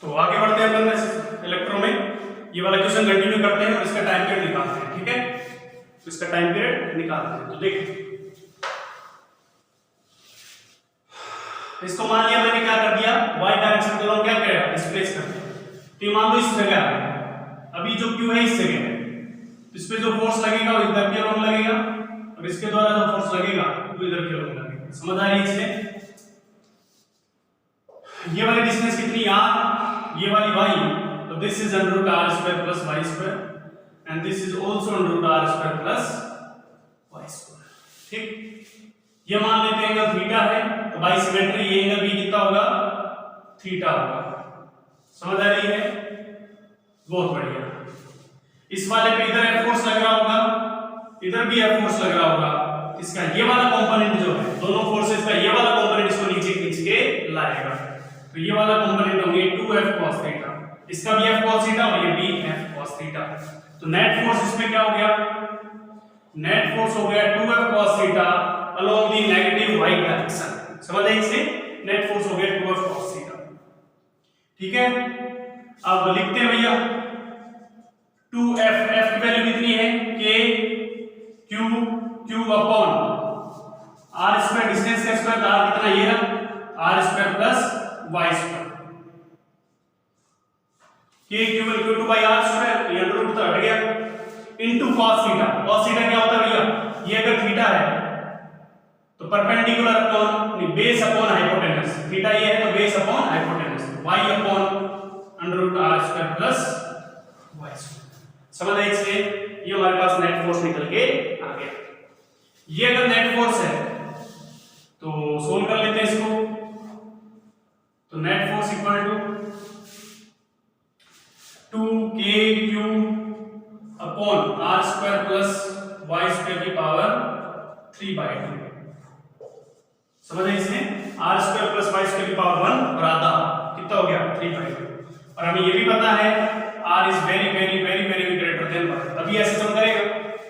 तो आगे बढ़ते हैं अपन इलेक्ट्रो में, ये वाला क्वेश्चन कंटिन्यू करते हैं और इसका टाइम पीरियड निकालते हैं। ठीक है, तो इसका टाइम पीरियड निकालते हैं। तो देखिए इसको मान लिया मैंने क्या कर दिया, y डायरेक्शन को हम क्या करेगा, डिस्प्लेस कर दिया। तो ये मान लो इस जगह आ गया, अभी जो q है इस जगह है, तो इस पे जो फोर्स लगेगा वो इधर की ओर लगेगा और इसके द्वारा जो फोर्स लगेगा वो इधर की ओर लगेगा। समझ आ रही है इसमें? ये वाली डिस्टेंस कितनी r, ये वाली y, तो this is under root r square plus y square and this is also under root r square plus y square. ठीक, ये मान लेते हैं एंगल थीटा है, तो बाई सिमेट्री ये एंगल भी कितना होगा, थीटा होगा। समझ आ रही है? बहुत बढ़िया। इस वाले पे इधर F फोर्स लग रहा होगा, इधर भी F फोर्स लग रहा होगा, इसका ये वाला कंपोनेंट जो है, दोनों फोर्सेस का ये वाला कंपोनेंट इसको नीचे खींच के लाएगा, तो ये वाला कंपोनेंट होंगे 2F cos थीटा, इसका भी F cos थीटा और ये भी F cos थीटा। तो नेट फोर्स इसमें क्या हो गया, नेट फोर्स हो गया 2F cos theta along the negative y direction। समझ आए इसे? नेट फोर्स हो गया 2F cos थीटा। ठीक है, अब लिखते हैं भैया 2F, F की वैल्यू कितनी है, K Q upon R square, distance का स्क्वायर, R कितना ये रहा R square plus y square, K equal to by R square, ये अंडर रूट तो हट गया, into cos theta. cos theta क्या होता है भैया, ये अगर थीटा है तो perpendicular upon base upon hypotenuse, theta ये है तो base upon hypotenuse, y upon under root r square plus y square. समझ आए इससे? ये हमारे पास नेट फोर्स निकल के आ गया। ये अगर नेट फोर्स है तो सोल्व कर लेते हैं इसको, तो net force equal to 2kq upon r square plus y square की पावर 3/2। समझ आए इसमें? r square plus y square की पावर 1 और आधा कितना हो गया 3/2। और हमें ये भी पता है r is very very very very greater than y। अभी ऐसे सम करेगा,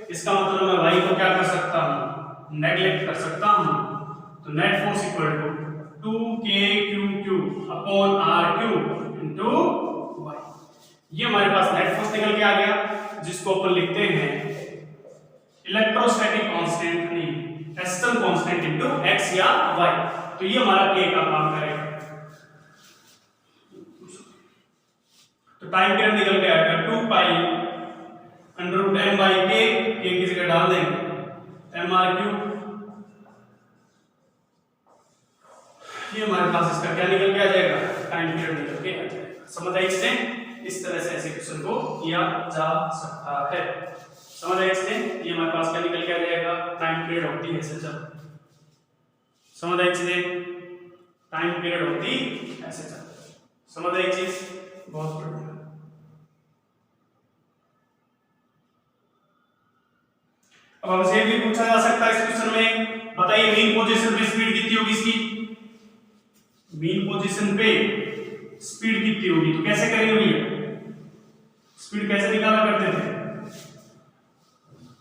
इसका मतलब मैं y को क्या कर सकता हूं, नेगलेक्ट कर सकता हूं। तो net force equal to 2kq upon r³ into y। ये हमारे पास नेट फोर्स निकल के आ गया, जिसको अपन लिखते हैं इलेक्ट्रोस्टैटिक कांस्टेंट, नहीं एस्टन कांस्टेंट इनटू x या y। तो ये हमारा k का काम करेगा। तो टाइम पीरियड निकल के आएगा 2 pi under root m by k, k की जगह डाल देंगे mr³। ये हमारे पास इसका क्या निकल के आ जाएगा, टाइम पीरियड निकल के आ जाएगा। समझ आई इससे? इस तरह से ऐसे क्वेश्चन को किया जा सकता है। समझ आए इससे? ये हमारे पास क्या निकल के आ जाएगा, टाइम पीरियड होती है ऐसे चल। समझ आई चीजें? टाइम पीरियड होती ऐसे चल। समझ आई चीज? बहुत बढ़िया। अब हमसे भी पूछा जा सकता है इस क्वेश्चन में, बताइए मीन पोजीशन पे स्पीड कितनी होगी इसकी, मीन पोजीशन पे स्पीड कितनी होगी। तो कैसे करेंगे भैया, स्पीड कैसे निकाला करते थे,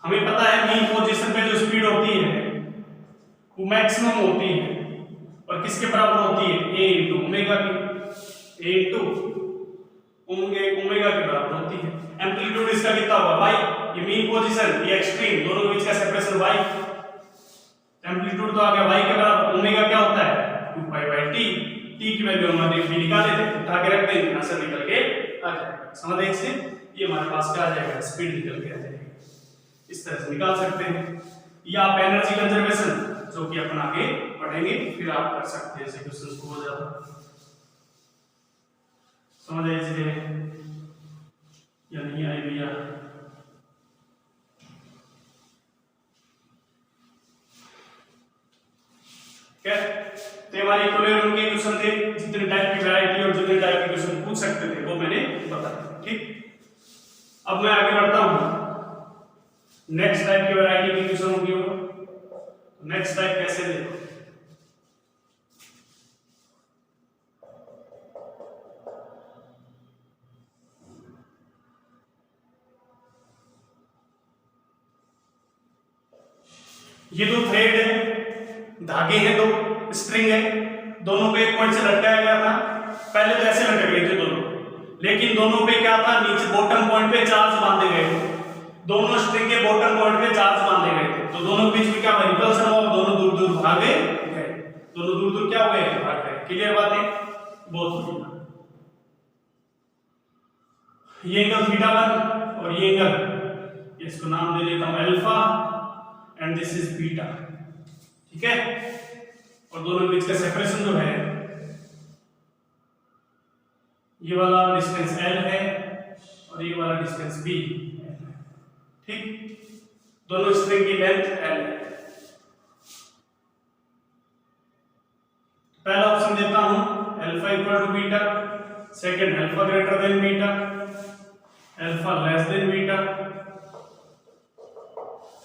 हमें पता है मीन पोजीशन पे जो स्पीड होती है वो मैक्सिमम होती है और किसके बराबर होती है, a इनटू ओमेगा की, a इनटू ओमेगा के बराबर होती है। एम्पलीट्यूड इसका कितना होगा y, ये मीन पोजीशन ये एक्सट्रीम, दोनों के बीच का सेपरेशन y, एम्पलीट्यूड तो आ गया y के बराबर, ओमेगा क्या होता है 2 पाई बाय t, t की वैल्यू हमारे भी निकाले थे, उठा के रख देंगे, आंसर निकल के आ जाएगा। समझ आए इससे? ये हमारे पास क्या आ जाएगा, स्पीड निकल के आ जाएगी। इस तरह से निकाल सकते हैं, या आप एनर्जी कंजर्वेशन जो कि अपन आगे पढ़ेंगे फिर आप कर सकते हैं ऐसे क्वेश्चंस को ज्यादा। समझ आए इससे या नहीं आई भैया? क्या तो हमारे इक्विलिब्रियम के क्वेश्चन थे, जितने टाइप की वैरायटी और जितने टाइप के क्वेश्चन पूछ सकते थे वो मैंने बताया। ठीक, अब मैं आगे बढ़ता हूं, नेक्स्ट टाइप की वैरायटी की क्वेश्चन होगी वो। नेक्स्ट टाइप कैसे देखो, ये दो थ्रेड है, धागे हैं, दो स्ट्रिंग है, दोनों को एक पॉइंट से लटकाया गया था, पहले तो ऐसे लटक गए थे दोनों, लेकिन दोनों पे क्या था, नीचे बॉटम पॉइंट पे चार्ज बांधे गए थे, दोनों स्ट्रिंग के बॉटम पॉइंट पे चार्ज बांधे गए थे, तो दोनों के बीच में क्या हुआ, रिपल्सन हुआ, दोनों दूर दूर भागे गए, दोनों दूर दूर क्या हो गए, भाग गए। क्लियर बात है, बहुत बढ़िया। ये एंगल थीटा 1 और ये एंगल, इसको नाम दे देता हूं alpha and this is beta, ठीक है। और दोनों के बीच का सेपरेशन जो है, ये वाला डिस्टेंस L है और ये वाला डिस्टेंस B, ठीक। दोनों स्ट्रिंग की लेंथ L है। पहला ऑप्शन देता हूं alpha equal to beta, second alpha greater than beta, alpha less than beta.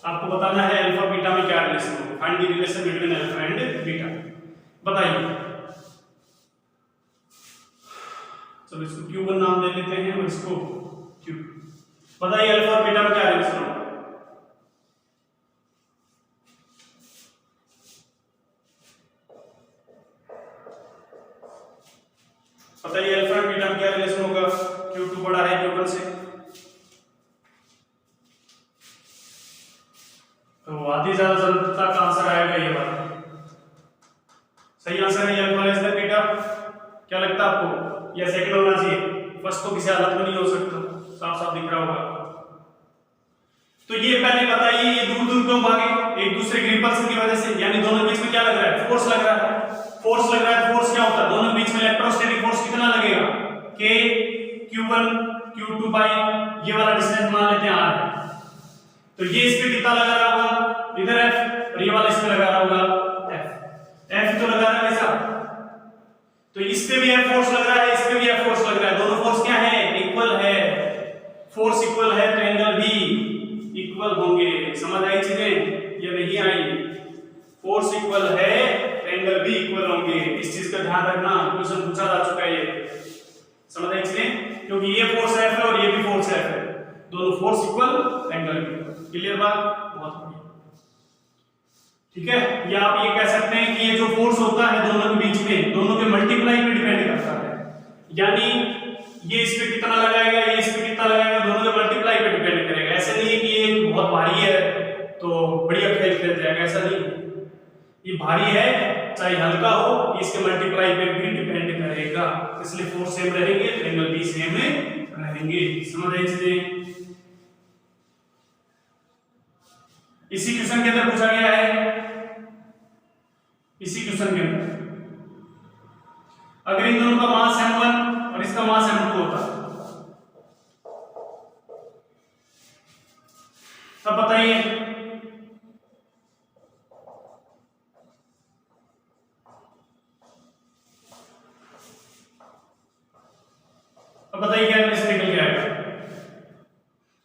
आपको बताना है अल्फा बीटा में क्या रिलेशन है, find the relation between alpha and beta, बताइए। चलो इसको Q1 नाम दे लेते हैं और इसको Q, बताइए अल्फा और बीटा में क्या रिलेशन होगा। बताइए अल्फा और बीटा में क्या रिलेशन होगा, Q2 बड़ा है Q1 से, तो आधी ज्यादा जरूरत का आंसर आएगा ये वाला। सही आंसर है अल्फा लेस देन बीटा। क्या लगता है आपको, या सेकंड होना चाहिए, फर्स्ट तो किसी हालत में नहीं हो सकता, साफ साफ दिख रहा होगा। तो ये पहले बताइए, ये दूर दूर क्यों भागे, एक दूसरे के रिपल्सन की वजह से, यानी दोनों बीच में क्या लग रहा है, फोर्स लग रहा है, फोर्स लग रहा है। फोर्स क्या होता है, दोनों बीच में इलेक्ट्रोस्टैटिक फोर्स कितना लगेगा, K Q1 Q2 बाई ये वाला डिस्टेंस मान लेते हैं R, तो ये इस पे कितना लगा रहा होगा, इधर F, और ये वाला इस पे लगा रहा होगा F तो लगा रहा है ऐसा, तो इस पे भी F फोर्स लग रहा है, इस पे भी F फोर्स लग रहा है, दोनों फोर्स क्या है, इक्वल है, फोर्स इक्वल है तो एंगल भी इक्वल होंगे। समझ आई चीजें या नहीं आई, फोर्स इक्वल है एंगल भी इक्वल होंगे, इस चीज का ध्यान रखना, क्वेश्चन पूछा जा चुका है ये। समझ आई चीजें, क्योंकि ये फोर्स F है और ये भी फोर्स F है, दोनों फोर्स इक्वल एंगल भी। क्लियर बात, बहुत बढ़िया, ठीक है। या आप ये कह सकते हैं कि ये जो फोर्स होता है दोनों के बीच में, दोनों के मल्टीप्लाई पे डिपेंड करता है, यानी ये इस पे कितना लगाएगा, ये इस पे कितना लगाएगा, दोनों के मल्टीप्लाई पे डिपेंड करेगा। ऐसा नहीं है कि ये बहुत भारी है तो बढ़िया खेल खेल जाएगा, ऐसा नहीं, ये भारी है चाहे हल्का हो, इसके मल्टीप्लाई पे भी डिपेंड करेगा, इसलिए फोर्स सेम रहेंगे तो एंगल भी सेम रहेंगे। समझ आई चीजें। इसी क्वेश्चन के अंदर पूछा गया है, इसी क्वेश्चन के अंदर अगर इन दोनों का मास m1 और इसका मास m2 होता तब बताइए, अब बताइए क्या रिलेशन निकल के आएगा।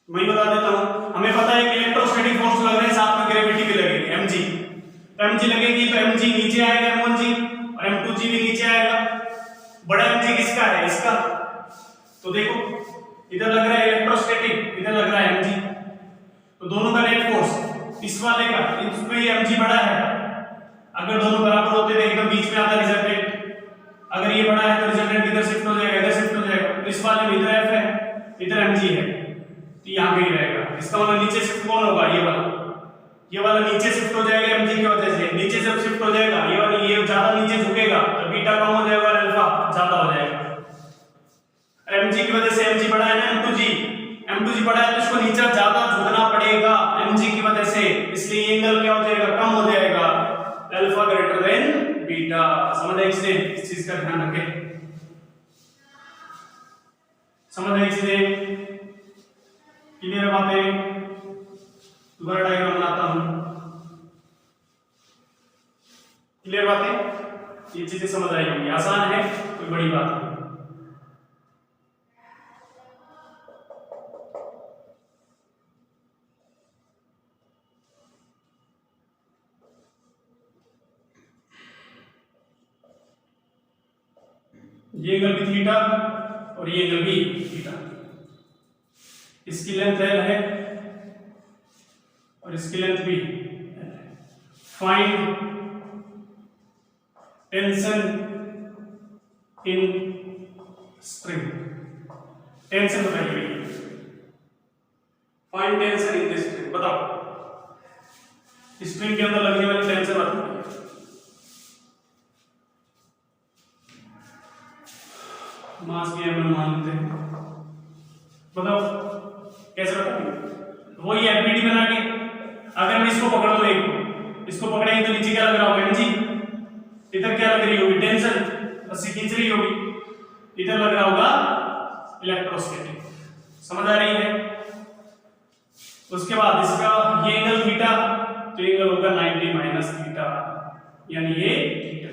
मैं बता देता हूं, हमें पता है कि इलेक्ट्रोस्टैटिक फोर्स लग रहे हैं, साथ में ग्रेविटी भी लगेगी mg, mg लगेगी तो mg नीचे आएगा m1g और m2g भी नीचे आएगा। बड़ा mg किसका है, इसका, तो देखो इधर लग रहा है इलेक्ट्रोस्टैटिक, इधर लग रहा है mg, तो दोनों का नेट फोर्स इस वाले का, इसमें ये mg बड़ा है, अगर दोनों बराबर होते तो एकदम बीच में आता रिजल्टेंट, अगर ये बड़ा है तो रिजल्टेंट इधर शिफ्ट हो जाएगा, इधर शिफ्ट हो जाएगा, तो इस वाले में इधर f है, इधर mg है, तो यहाँ पे ही रहेगा। इसका मतलब नीचे शिफ्ट कौन होगा, ये वाला नीचे शिफ्ट हो जाएगा mg की वजह से, नीचे जब शिफ्ट हो जाएगा ये वाला, ये ज्यादा नीचे झुकेगा तो बीटा कम हो जाएगा और अल्फा ज्यादा हो जाएगा। mg की वजह से, mg बड़ा है ना, m2g बड़ा है तो इसको नीचे ज्यादा झुकना पड़ेगा mg की वजह से, इसलिए एंगल क्या हो जाएगा, कम हो जाएगा, अल्फा ग्रेटर देन बीटा। समझ आई चीजें, इस चीज का ध्यान रखें। समझ आई चीजें, क्लियर बातें। दोबारा डायग्राम बनाता हूं, क्लियर बातें, ये चीजें समझ आई होंगी, आसान है, कोई बड़ी बात नहीं। ये एंगल भी थीटा और ये एंगल भी थीटा, इसकी लेंथ L है और इसकी लेंथ भी L है। Find tension in string. Tension बताइए, find tension in this string, बताओ स्ट्रिंग के अंदर लगने वाली टेंशन बताओ। मास की एमएम मान लेते हैं, बताओ कैसे बताएंगे। वही एफबीडी बना के, अगर मैं इसको पकड़ लूं, एक को इसको पकड़ेंगे तो नीचे क्या लग रहा होगा एमजी, इधर क्या लग रही होगी टेंशन, रस्सी खींच रही होगी, इधर लग रहा होगा इलेक्ट्रोस्टैटिक। समझ आ रही है। उसके बाद इसका ये एंगल थीटा, तो एंगल होगा 90 माइनस थीटा, यानी ये थीटा।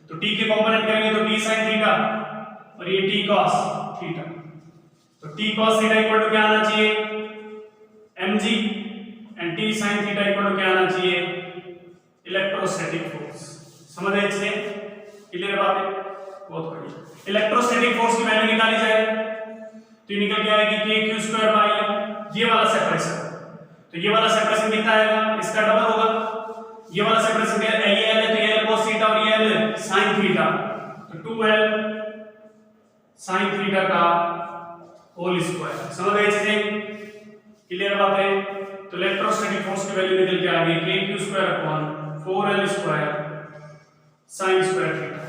तो टी के कंपोनेंट करेंगे तो टी साइन थीटा और ये टी कॉस थीटा। तो T cos theta equal to क्या आना चाहिए mg and T sine theta equal to क्या आना चाहिए इलेक्ट्रोस्टैटिक फोर्स। समझ रहे इससे क्लियर बात है, बहुत बढ़िया। इलेक्ट्रोस्टैटिक फोर्स की वैल्यू निकाली जाए तो निकल के आएगी kq² बाई ये वाला सेपरेशन। तो ये वाला सेपरेशन कितना आएगा, इसका डबल होगा। ये वाला सेपरेशन क्या है, ये l है तो ये l cos थीटा और ये l sin थीटा, तो 2l sin थीटा का होल स्क्वायर। समझ गए चीजें, क्लियर बात है। तो इलेक्ट्रोस्टैटिक फोर्स की वैल्यू निकल के आ गई kq² upon 4l² sin square theta.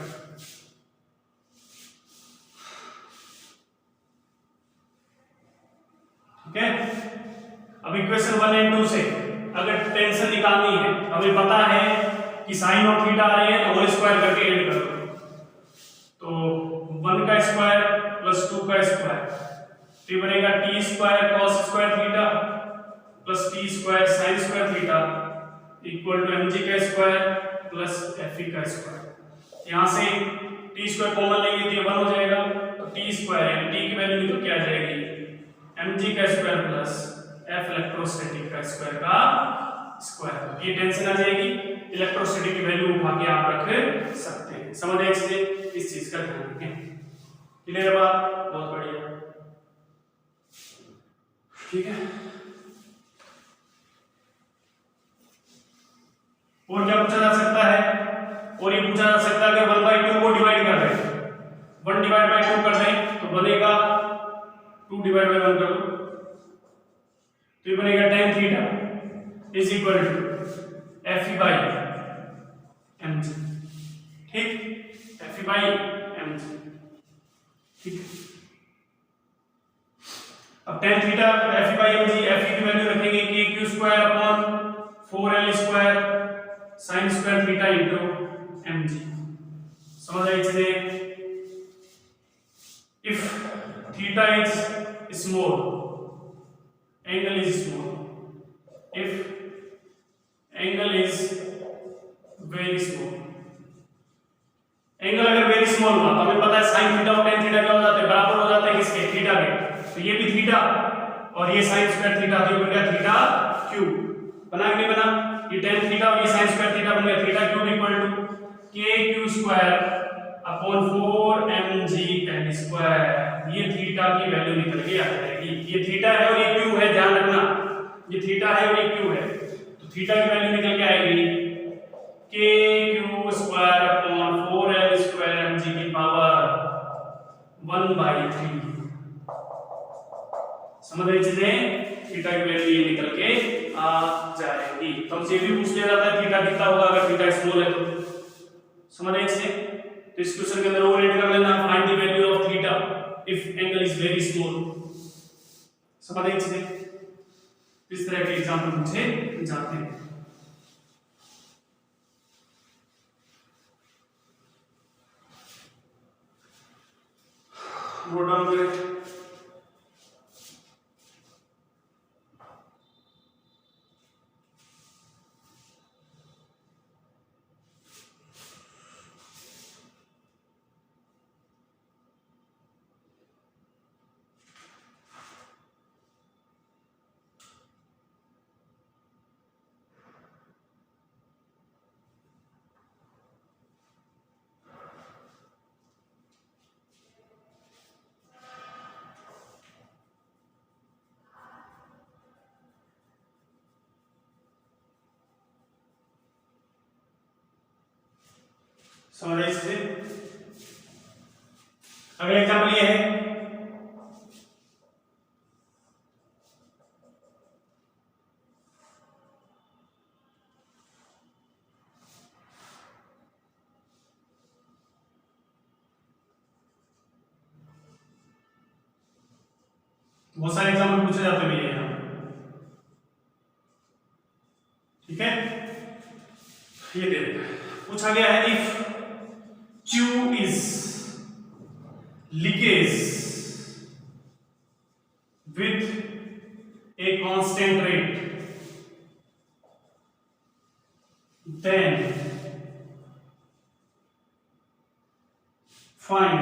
ठीक है। अब इक्वेशन 1 एंड 2 से अगर टेंशन निकालनी है, हमें पता है कि साइन ऑफ थीटा आ रही है तो होल स्क्वायर करके ऐड कर दो, तो 1 का स्क्वायर प्लस 2 का स्क्वायर, तो ये बनेगा t² cos square theta plus t² sin square theta equal to mg का स्क्वायर प्लस fe का स्क्वायर। यहां से t² कॉमन लेंगे तो ये 1 हो जाएगा, तो t² यानी t की वैल्यू निकल के आ जाएगी mg का स्क्वायर प्लस f इलेक्ट्रोस्टैटिक का स्क्वायर का स्क्वायर। ये टेंशन आ जाएगी, इलेक्ट्रोस्टैटिक की वैल्यू उठा के आप रख सकते हैं। समझ आए चीजें, इस चीज का ध्यान रखें। क्लियर बात, बहुत बढ़िया। ठीक है, और क्या पूछा जा सकता है, और ये पूछा जा सकता है अगर 1/2 को डिवाइड कर दें, 1 डिवाइड बाय 2 कर दें तो बनेगा 2 डिवाइड बाय 1 कर दो, तो ये बनेगा tan theta is equal to Fe by mg। ठीक, Fe बाई mg। ठीक, अब tan theta Fe by mg, Fe की वैल्यू रखेंगे kq² upon 4l² sin square theta into mg। समझ आई चीजें। If theta is small, angle is small, if angle is very small, angle अगर very small हुआ तो हमें पता है sin थीटा और tan थीटा क्या हो जाते हैं, बराबर हो जाते हैं किसके, थीटा के। तो ये भी थीटा और ये sin स्क्वायर थीटा, तो ये बन गया थीटा क्यूब। बना कि नहीं बना, ये tan थीटा और ये sin स्क्वायर थीटा बन गया theta cube equal to kq² upon 4mg tan square. ये थीटा की वैल्यू निकल के आ जाएगी। ये थीटा है और ये क्यू है, ध्यान रखना, ये थीटा है और ये क्यू है, तो थीटा की वैल्यू निकल के आएगी kq² अपॉन 4l² mg की पावर 1/3। समझ रहे चीजें, थीटा की वैल्यू ये निकल के आ जाएगी। तो हमसे भी पूछ लिया जाता है थीटा कितना होगा अगर थीटा स्मॉल है तो। समझ रहे चीजें, तो इस क्वेश्चन के अंदर वो रेड कर लेना, find the value of theta if angle is very small. समझ रहे चीजें, इस तरह के एग्जांपल पूछे जाते हैं। नोट डाउन करें। समझ अगला एग्जाम्पल ये है, बहुत सारे एग्जाम्पल पूछे जाते भी हैं, ठीक है। ये देखो पूछा गया है, if Q is leakage with a constant rate, then find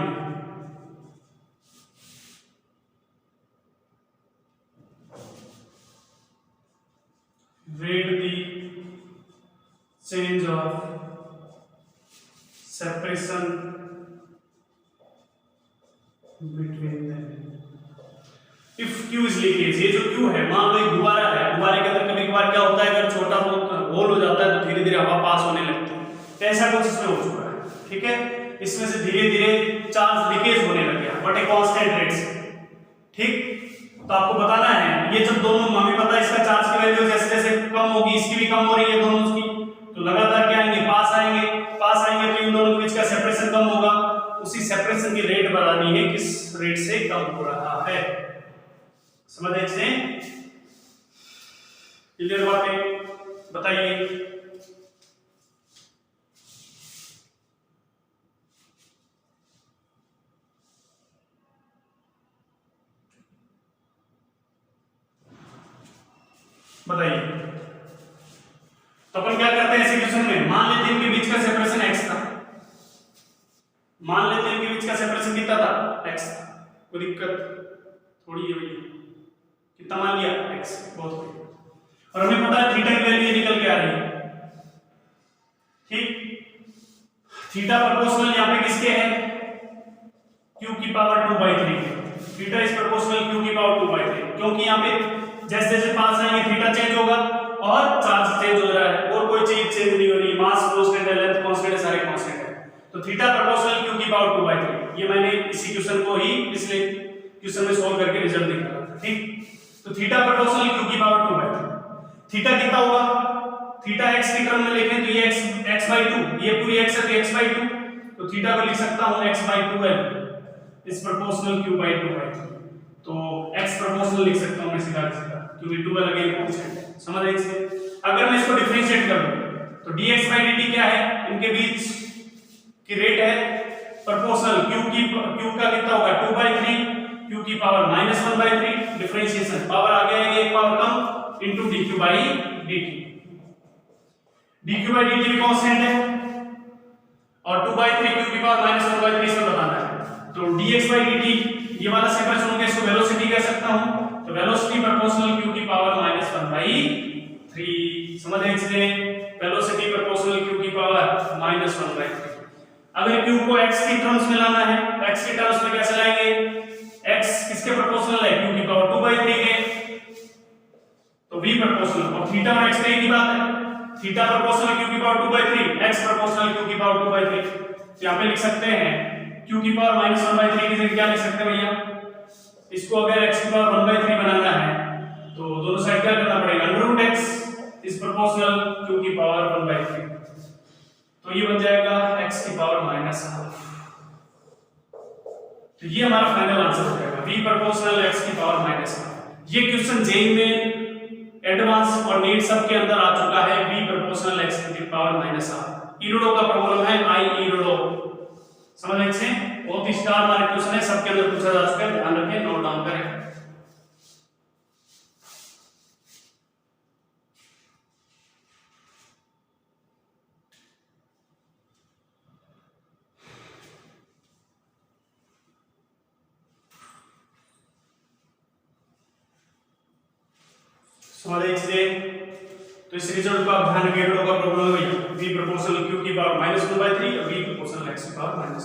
rate the change of separation between them. If Q is leakage, ये जो Q है, मान लो एक गुब्बारा है, गुब्बारे के अंदर कभी कभार क्या होता है, अगर छोटा बहुत होल हो जाता है तो धीरे धीरे हवा पास होने लगती है, तो ऐसा कुछ इसमें हो चुका है, ठीक है। इसमें से धीरे धीरे चार्ज लीकेज होने लग गया बट ए कांस्टेंट रेट से, ठीक। तो आपको बताना है, ये जब दोनों, हमें पता है इसका चार्ज की वैल्यू जैसे जैसे कम होगी, इसकी भी कम हो रही है दोनों की, तो लगातार क्या आएंगे, पास आएंगे, पास आएंगे तो इन दोनों के बीच का सेपरेशन कम होगा, उसी सेपरेशन की रेट बतानी है किस रेट से कम हो रहा है। समझ रहे से क्लियर बातें बताइए। बताइए, तो अपन क्या करते हैं सिचुएशन में, मान लेते हैं इनके बीच का सेपरेशन x था, मान लेते हैं इनके बीच का सेपरेशन कितना था, x था, कोई दिक्कत थोड़ी है भैया, कितना मान लिया x, बहुत बढ़िया। और हमें पता है थीटा की वैल्यू निकल के आ रही है, ठीक। थीटा प्रोपोर्शनल यहां पे किसके है, q की power 2/3, theta is proportional q की पावर 2/3, क्योंकि यहां पे जैसे जैसे पास आएंगे थीटा चेंज होगा और चार्ज चेंज हो रहा है, और कोई चीज चेंज नहीं हो रही, मास कांस्टेंट है, लेंथ कांस्टेंट है, सारे कांस्टेंट है, तो थीटा प्रोपोर्शनल q की पावर 2/3। ये मैंने इसी क्वेश्चन को ही पिछले क्वेश्चन में सॉल्व करके रिजल्ट निकाला था, ठीक। तो थीटा प्रोपोर्शनल q की पावर 2/3, थीटा कितना होगा, थीटा x की टर्म में लिखें तो ये x/2, ये पूरी x है तो x/2, तो थीटा को लिख सकता हूं x/2l इज प्रोपोर्शनल q/2/3, तो x प्रोपोर्शनल लिख सकता हूं मैं सीधा सीधा, क्योंकि 2l अगेन कांस्टेंट है। समझ रहे हैं। अगर मैं इसको डिफरेंशिएट करूं तो dx/dt क्या है, इनके बीच की रेट है प्रोपोर्शनल q का कितना होगा 2/3, q की पावर -1/3, डिफरेंशिएशन पावर आ गया है, एक power come into dq/dt, dq/dt भी कांस्टेंट है और 2/3 q की पावर -1/3 से बताना है, तो dx/dt ये वाला सेपरेशन होगा, इसको वेलोसिटी कह सकता हूं, तो वेलोसिटी प्रोपोर्शनल q की पावर -1/3। समझ रहे हैं, वेलोसिटी प्रोपोर्शनल q की पावर -1/3। अगर q को x की टर्म्स में लाना है, x की टर्म्स में कैसे लाएंगे, x किसके प्रोपोर्शनल है, q की पावर 2/3 के, तो v प्रोपोर्शनल, और थीटा और x की बात है, थीटा प्रोपोर्शनल q की पावर 2/3, x प्रोपोर्शनल q की पावर 2/3, यहां पे लिख सकते हैं q की पावर -1/3 की जगह क्या लिख सकते हैं भैया, इसको अगर x की पावर 1/3 बनाना है तो दोनों साइड क्या करना पड़ेगा, √x इज प्रोपोर्शनल q की पावर 1/3, तो ये बन जाएगा x की पावर -1/2। तो ये हमारा फाइनल आंसर हो जाएगा, v प्रोपोर्शनल x की पावर -1/2। ये क्वेश्चन जेई में एडवांस और नीट सब के अंदर आ चुका है, v प्रोपोर्शनल x की पावर -1/2। ईरोडो का प्रॉब्लम है, आई ईरोडो, समझ रहे हैं, बहुत ही स्टार मार्क क्वेश्चन है, सबके अंदर पूछा जा चुका है, ध्यान रखें, नोट डाउन करें। समझ रहे चीजें, तो इस रिजल्ट को आप ध्यान रखिए, ईरोडो का प्रॉब्लम है भैया, v प्रोपोर्शनल q की पावर -1/3 और v प्रोपोर्शनल x की पावर -1,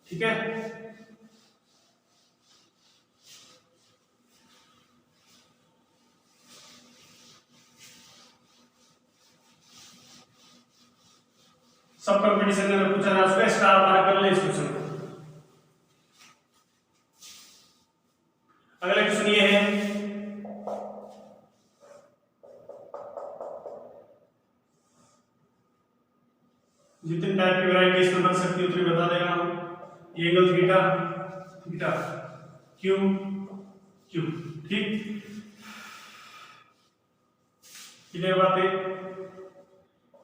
ठीक है। सब कंपटीशन में पूछा जा चुका है, स्टार मार्क कर ले इस क्वेश्चन को। इसमें बन सकती है उतनी बता देगा हम। ये angle theta theta Q Q, ठीक। क्लियर बात है।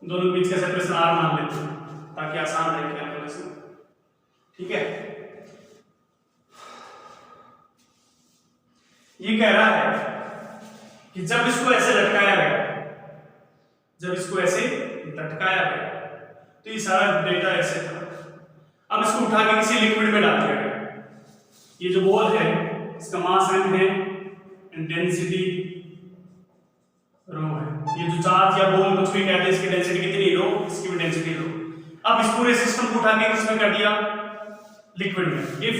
दोनों के बीच का सेपरेशन आर मान लेते हैं ताकि आसान रहे कैलकुलेशन, ठीक है। ये कह रहा है कि जब इसको ऐसे लटकाया गया, जब इसको ऐसे लटकाया गया तो ये सारा डेटा ऐसे था। अब इसको उठा के किसी लिक्विड में डाल दिया गया। ये जो बॉल है इसका मास m है एंड डेंसिटी रो है। ये जो चार्ज या बॉल कुछ भी कहते हैं इसकी डेंसिटी कितनी, रो, इसकी भी डेंसिटी रो। अब इस पूरे सिस्टम को उठा के किसमें कर दिया, लिक्विड में। If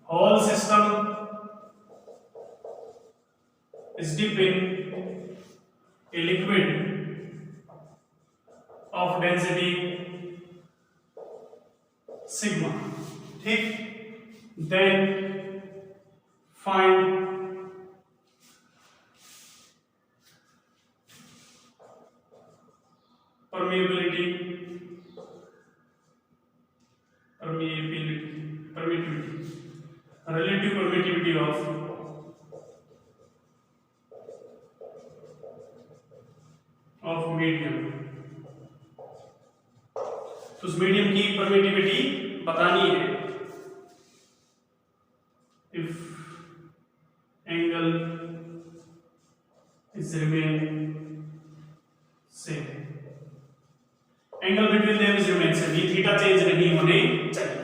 whole system is deep in a liquid of density sigma, ठीक, then find permeability relative permittivity of medium. तो उस मीडियम की परमिटिविटी बतानी है। If angle is remain same, angle between them is remain same, ये theta change नहीं होने चाहिए।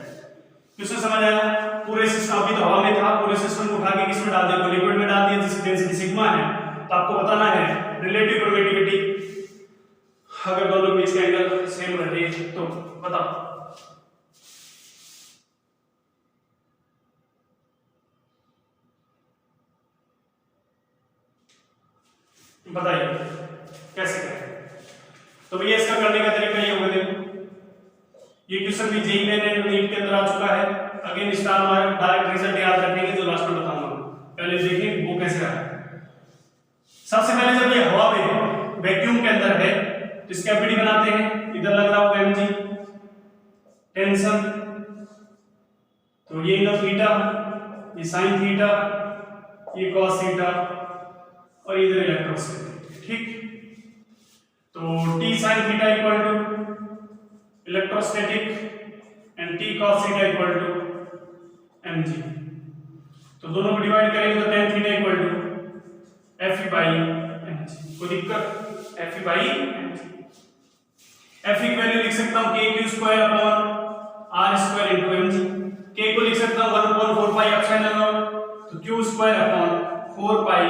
क्वेश्चन समझ आया। पूरे सिस्टम अभी तो हवा में था, पूरे सिस्टम को उठा के किसमें डाल दिया, लिक्विड में डाल दिया जिसकी डेंसिटी सिग्मा है। तो आपको बताना है रिलेटिव परमिटिविटी, अगर दोनों के बीच का एंगल सेम रहे तो बताओ। बताइए कैसे करें। तो भैया इसका करने का तरीका ये होगा, देखो ये क्वेश्चन भी जेईई में नीट के अंदर आ चुका है। Again star mark direct result याद रखेंगे जो लास्ट में बताऊंगा। पहले देखिए वो कैसे रहा। सबसे पहले जब ये हवा में वैक्यूम के अंदर है तो इसका एफडी बनाते हैं। इधर लग रहा होगा mg टेंशन, तो ये एंगल थीटा, ये साइन थीटा, ये कॉस थीटा और इधर इलेक्ट्रोस्टैटिक, ठीक। तो t sin theta equal to electrostatic and t cos theta equal to mg। तो दोनों को डिवाइड करेंगे तो tan theta equal to Fe by mg। कोई दिक्कत, Fe by mg। Fe की वैल्यू लिख सकता हूं k q square upon r square into mg। k को लिख सकता हूं 1/4 पाई एप्सिलॉन नॉट, तो q square upon 4 pi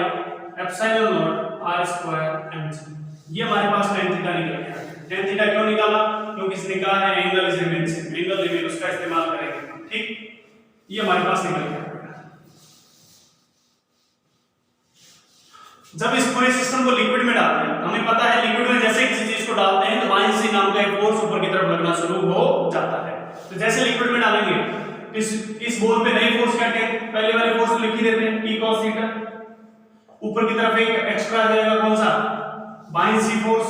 epsilon naught r square mg। ये हमारे पास tan थीटा निकल गया। tan थीटा क्यों निकाला, क्योंकि इसने कहा है angle is remain same, angle remain उसका इस्तेमाल करेंगे, ठीक। ये हमारे पास निकल गया। जब इस पूरे सिस्टम को लिक्विड में डालते हैं, हमें पता है लिक्विड में जैसे किसी चीज को डालते हैं तो बायंसी नाम का एक फोर्स ऊपर की तरफ लगना शुरू हो जाता है। तो जैसे लिक्विड में डालेंगे इस बॉल पे नई फोर्स क्या है, पहले वाली फोर्स को लिख ही देते हैं t cos थीटा। ऊपर की तरफ एक एक्स्ट्रा आ जाएगा, कौन सा, buoyancy force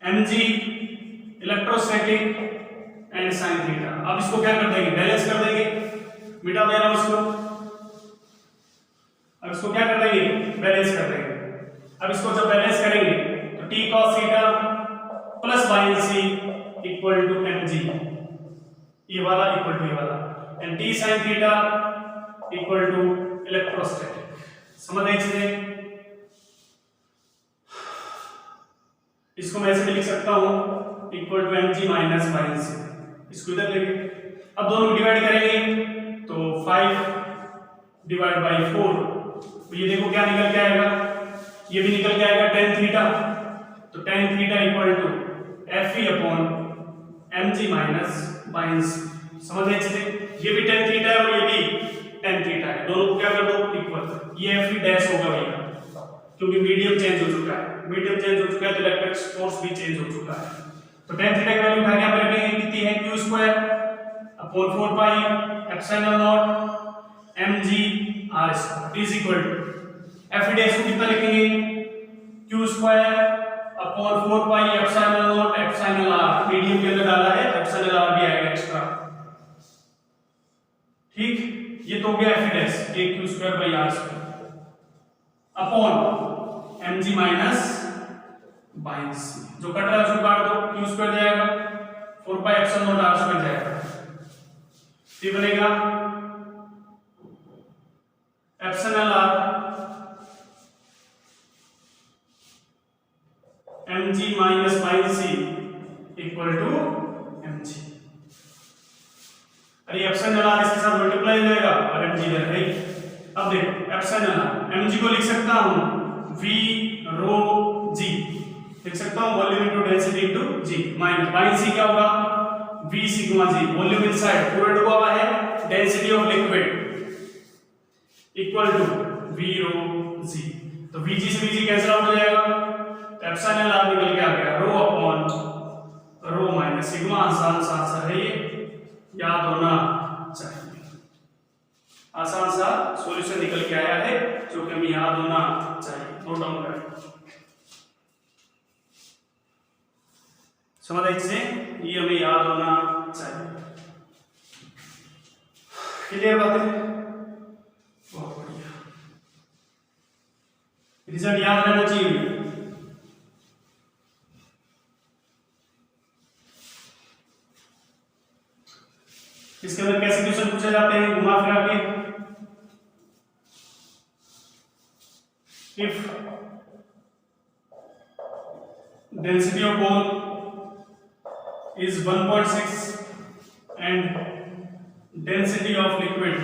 mg electrostatic and sin theta. अब इसको क्या कर देंगे, बैलेंस कर देंगे, मिटा देना उसको। अब इसको क्या कर देंगे, बैलेंस कर देंगे। अब इसको जब बैलेंस करेंगे तो t cos theta plus buoyancy equal to mg, ये वाला इक्वल टू ये वाला, and t sin theta equal to electrostatic. समझ रहे चीजें। इसको मैं ऐसे भी लिख सकता हूं equal to mg minus buoyancy, इसको इधर लेंगे। अब दोनों डिवाइड करेंगे तो 5 डिवाइड बाई 4, तो ये देखो क्या निकल के आएगा, ये भी निकल के आएगा tan थीटा। तो tan theta equal to Fe upon mg minus buoyancy. समझ रहे चीजें। ये भी tan थीटा है और ये भी tan थीटा है, दोनों को क्या कर दो इक्वल। ये Fe डैश होगा भैया, क्योंकि मीडियम चेंज हो चुका है, मीडियम चेंज हो चुका है तो इलेक्ट्रिक फोर्स भी चेंज हो चुका है। तो tan थीटा की वैल्यू उठा के यहां पे रखेंगे, कितनी है, q square upon 4 pi epsilon naught mg r square is equal to Fe dash को कितना लिखेंगे, q square upon 4 pi epsilon naught epsilon R, medium के अंदर डाला है तो एप्सिलॉन आर भी आएगा एक्स्ट्रा। ठीक, ये तो हो गया F dash a q square by r square upon mg minus by C, जो कट रहा है उसको काट दो, q स्क्वायर जाएगा 4 pi epsilon naught r square जाएगा, ये बनेगा epsilon r mg minus by C equal to mg। अरे एप्सिलॉन r इसके साथ मल्टीप्लाई हो जाएगा और mg इधर है। अब देखो एप्सिलॉन r mg को लिख सकता हूं v रो g, लिख सकता हूं volume into density into g, minus by C क्या होगा v sigma g, volume inside पूरा डूबा हुआ है, density of liquid equal to v rho g, तो vg से vg कैंसिल आउट हो जाएगा, एप्सिलॉन r निकल के आ गया rho upon rho minus sigma, आसान सा आंसर है ये, याद होना चाहिए। आसान सा सॉल्यूशन निकल के आया है जो कि हमें याद होना चाहिए, नोट डाउन करें। समझ आए इससे, ये हमें याद होना चाहिए। क्लियर बात है, बहुत बढ़िया, रिजल्ट याद रहना चाहिए। इसके अंदर कैसे क्वेश्चन पूछे जाते हैं घुमा फिरा के, if density of ball is 1.6 and density of liquid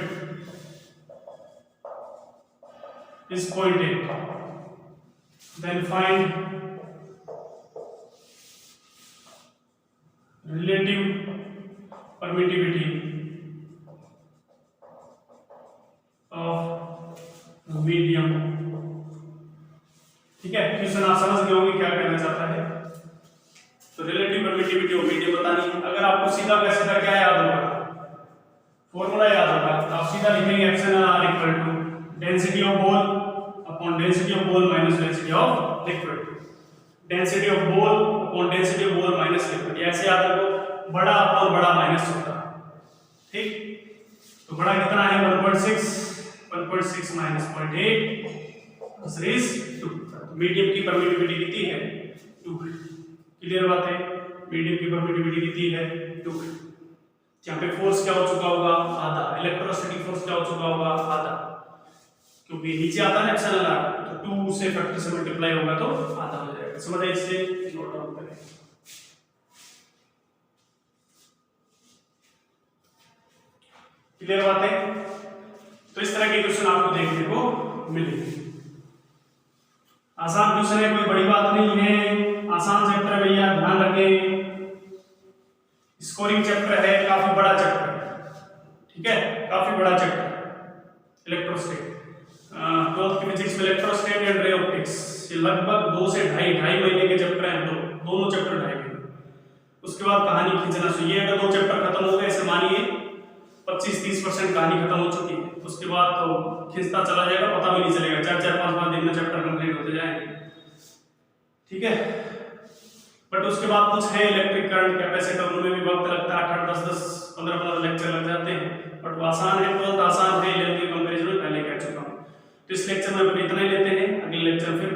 is 0.8, then find relative permittivity of medium। ठीक है, क्वेश्चन आप समझ गए होंगे क्या कहना चाहता है। तो रिलेटिव परमिटिविटी ऑफ मीडियम बतानी है। अगर आपको सीधा कैसे का क्या याद होगा, फॉर्मूला याद होगा, तो आप सीधा लिखेंगे epsilon r equal to density of ball upon density of ball minus density of liquid, density of ball upon density of ball minus liquid, ऐसे याद रखो, बड़ा अपॉन बड़ा माइनस छोटा। ठीक, तो बड़ा कितना है 1.6 माइनस 0.8 आंसर इज 2। मीडियम की परमिटिविटी कितनी है 2। क्लियर बात है, मीडियम की परमिटिविटी कितनी है 2। यहाँ पे फोर्स क्या हो चुका होगा आधा, इलेक्ट्रोस्टैटिक फोर्स क्या हो चुका होगा आधा, क्योंकि नीचे आता है एप्सिलॉन r, तो 2 से फैक्टर से मल्टीप्लाई होगा तो आधा हो जाएगा। समझ आए, इससे नोट डाउन करें। क्लियर बात है, तो इस तरह के क्वेश्चन आपको देखने को मिलेंगे। आसान क्वेश्चन है, कोई बड़ी बात नहीं है, आसान चैप्टर है भैया, ध्यान रखें। स्कोरिंग चैप्टर है, काफी बड़ा चैप्टर है, ठीक है, काफी बड़ा चैप्टर इलेक्ट्रोस्टैटिक, 12th की फिजिक्स में इलेक्ट्रोस्टैटिक एंड रे ऑप्टिक्स, ये लगभग 2 से ढाई महीने के चैप्टर हैं, दोनों चैप्टर 2.5 महीने। उसके बाद कहानी खींचना चाहिए, अगर 2 चैप्टर खत्म हो गए, ऐसे मानिए 25-30% कहानी खत्म हो चुकी है, उसके बाद तो खींचता चला जाएगा, पता भी नहीं चलेगा, 4-5 दिन में चैप्टर कंप्लीट होते जाएंगे। ठीक है, बट उसके बाद कुछ है इलेक्ट्रिक करंट कैपेसिटर, उनमें भी वक्त लगता है, 8-10, 15 लेक्चर लग जाते हैं, बट वो आसान है, 12th आसान है 11th के कंपैरिजन में, पहले कह चुका हूँ। तो इस लेक्चर में अपन इतना ही लेते हैं, अगले लेक्चर फिर